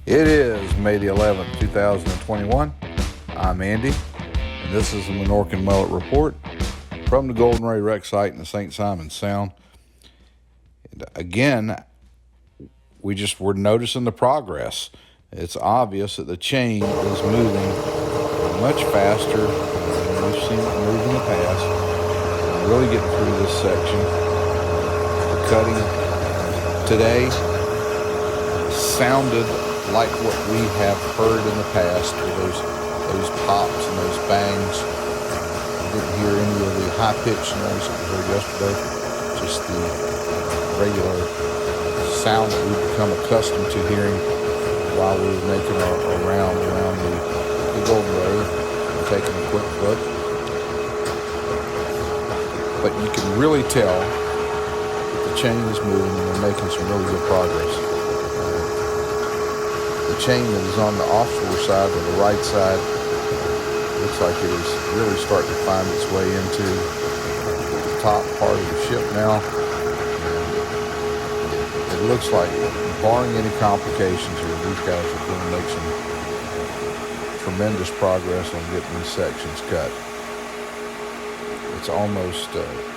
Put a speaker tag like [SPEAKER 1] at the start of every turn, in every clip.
[SPEAKER 1] It is May the 11th, 2021. I'm Andy, and this is the Minorcan Mullet Report from the Golden Ray Rec site in the St.simons Sound. And again, we're noticing the progress. It's obvious that the chain is moving much faster than we've seen it move in the past. We're really getting through this section. The cutting today sounded like what we have heard in the past, with those pops and those bangs. We didn't hear any of the high-pitched noise that we heard yesterday, just the regular sound that we've become accustomed to hearing while we were making our round around the Golden Ray and taking a quick look. But you can really tell that the chain is moving and they're making some really good progress. The chain that is on the offshore side or the right side looks like it is really starting to find its way into the top part of the ship now. And it looks like, barring any complications here, these guys are going to make some tremendous progress on getting these sections cut. It's almost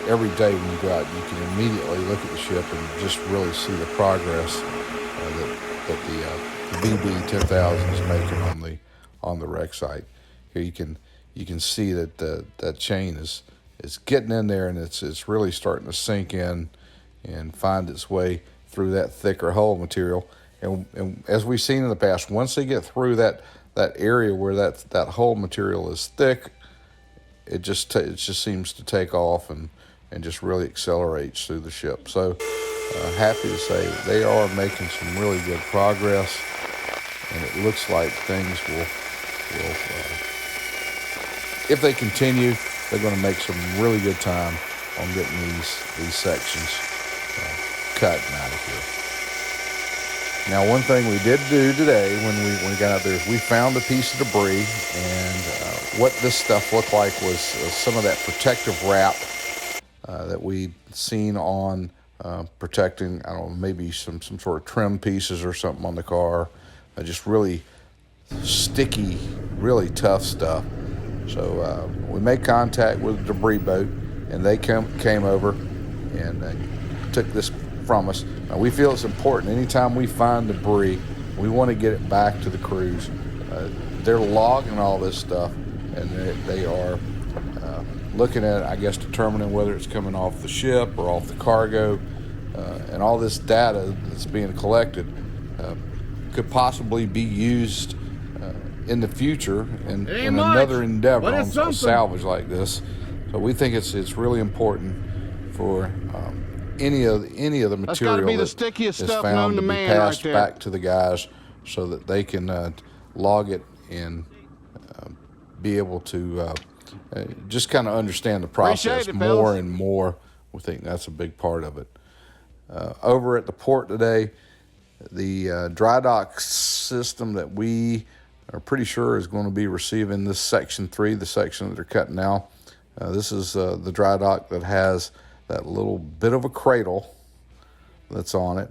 [SPEAKER 1] every day when you go out, you can immediately look at the ship and just really see the progress that the BB 10,000 is making on the wreck site. Here you can see that that chain is getting in there, and it's really starting to sink in and find its way through that thicker hull material. And as we've seen in the past, once they get through that area where that hull material is thick, it just seems to take off and just really accelerates through the ship. So happy to say they are making some really good progress. And it looks like things will if they continue, they're going to make some really good time on getting these sections cut and out of here. Now, one thing we did do today when we got out there is we found a piece of debris, and what this stuff looked like was some of that protective wrap that we'd seen on protecting, I don't know, maybe some sort of trim pieces or something on the car. Just really sticky, really tough stuff. So we made contact with the debris boat, and they came over and took this from us. Now, we feel it's important. Anytime we find debris, we want to get it back to the crews. They're logging all this stuff, and they are looking at it, I guess, determining whether it's coming off the ship or off the cargo, and all this data that's being collected could possibly be used in the future in another endeavor on salvage like this. So we think it's really important for any of the material that is found to be passed back to the guys, so that they can log it and be able to just kind of understand the process more and more. We think that's a big part of it. Over at the port today, the dry dock system that we are pretty sure is going to be receiving this section 3, the section that they're cutting now. This is the dry dock that has that little bit of a cradle that's on it.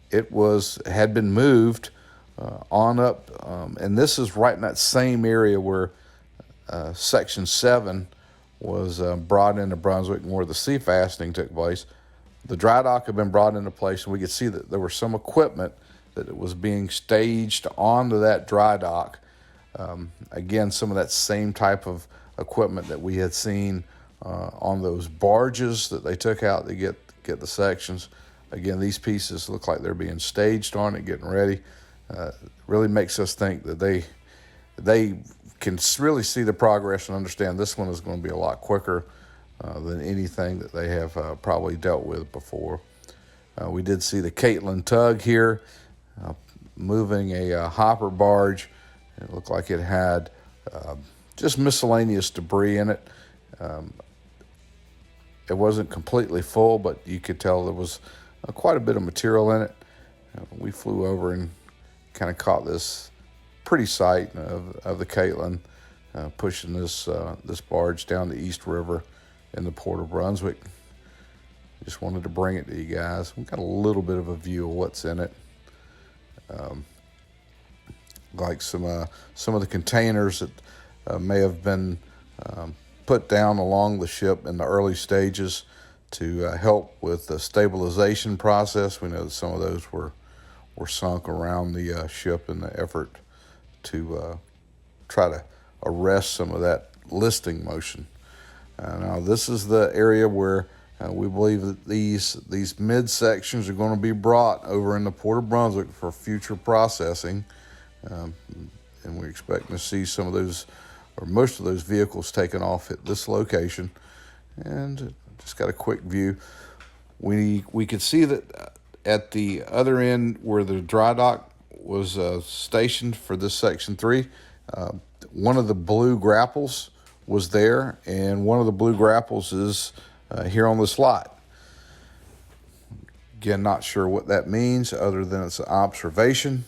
[SPEAKER 1] It had been moved on up, and this is right in that same area where section 7 was brought into Brunswick and where the sea fastening took place. The dry dock had been brought into place, and we could see that there was some equipment that was being staged onto that dry dock. Again, some of that same type of equipment that we had seen on those barges that they took out to get the sections. Again, these pieces look like they're being staged on it, getting ready. Really makes us think that they can really see the progress and understand this one is going to be a lot quicker than anything that they have probably dealt with before. We did see the Caitlin tug here moving a hopper barge. It looked like it had just miscellaneous debris in it. It wasn't completely full, but you could tell there was quite a bit of material in it. We flew over and kind of caught this pretty sight of the Caitlin pushing this barge down the East River in the Port of Brunswick. Just wanted to bring it to you guys. We've got a little bit of a view of what's in it. like some of the containers that may have been put down along the ship in the early stages to help with the stabilization process. We know that some of those were sunk around the ship in the effort to try to arrest some of that listing motion. Now this is the area where we believe that these midsections are going to be brought over into Port of Brunswick for future processing, and we're expecting to see some of those, or most of those vehicles taken off at this location. And just got a quick view. We could see that at the other end where the dry dock was stationed for this section 3, one of the blue grapples was there, and one of the blue grapples is here on this lot. Again, not sure what that means other than it's an observation,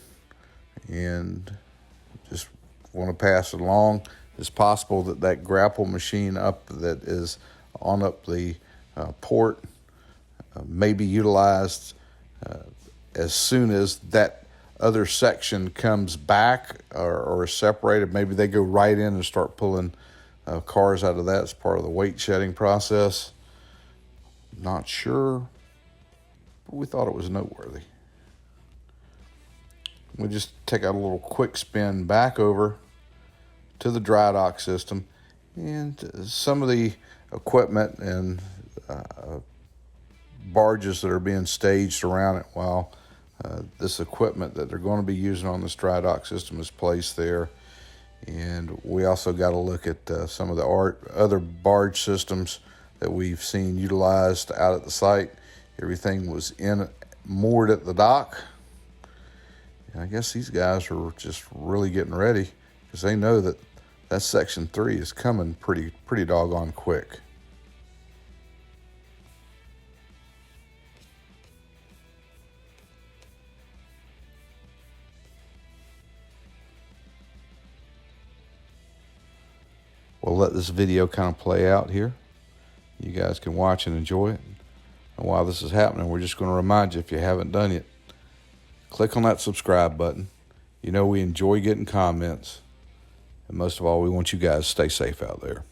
[SPEAKER 1] and just want to pass it along. It's possible that that grapple machine up that is on up the port may be utilized as soon as that other section comes back or is separated. Maybe they go right in and start pulling cars out of that as part of the weight shedding process. Not sure, but we thought it was noteworthy. We'll just take a little quick spin back over to the dry dock system, and some of the equipment and barges that are being staged around it while this equipment that they're going to be using on this dry dock system is placed there. And we also got to look at some of the other barge systems that we've seen utilized out at the site. Everything was moored at the dock. And I guess these guys are just really getting ready because they know that section 3 is coming pretty doggone quick. We'll let this video kind of play out here. You guys can watch and enjoy it. And while this is happening, we're just going to remind you, if you haven't done it, click on that subscribe button. You know we enjoy getting comments. And most of all, we want you guys to stay safe out there.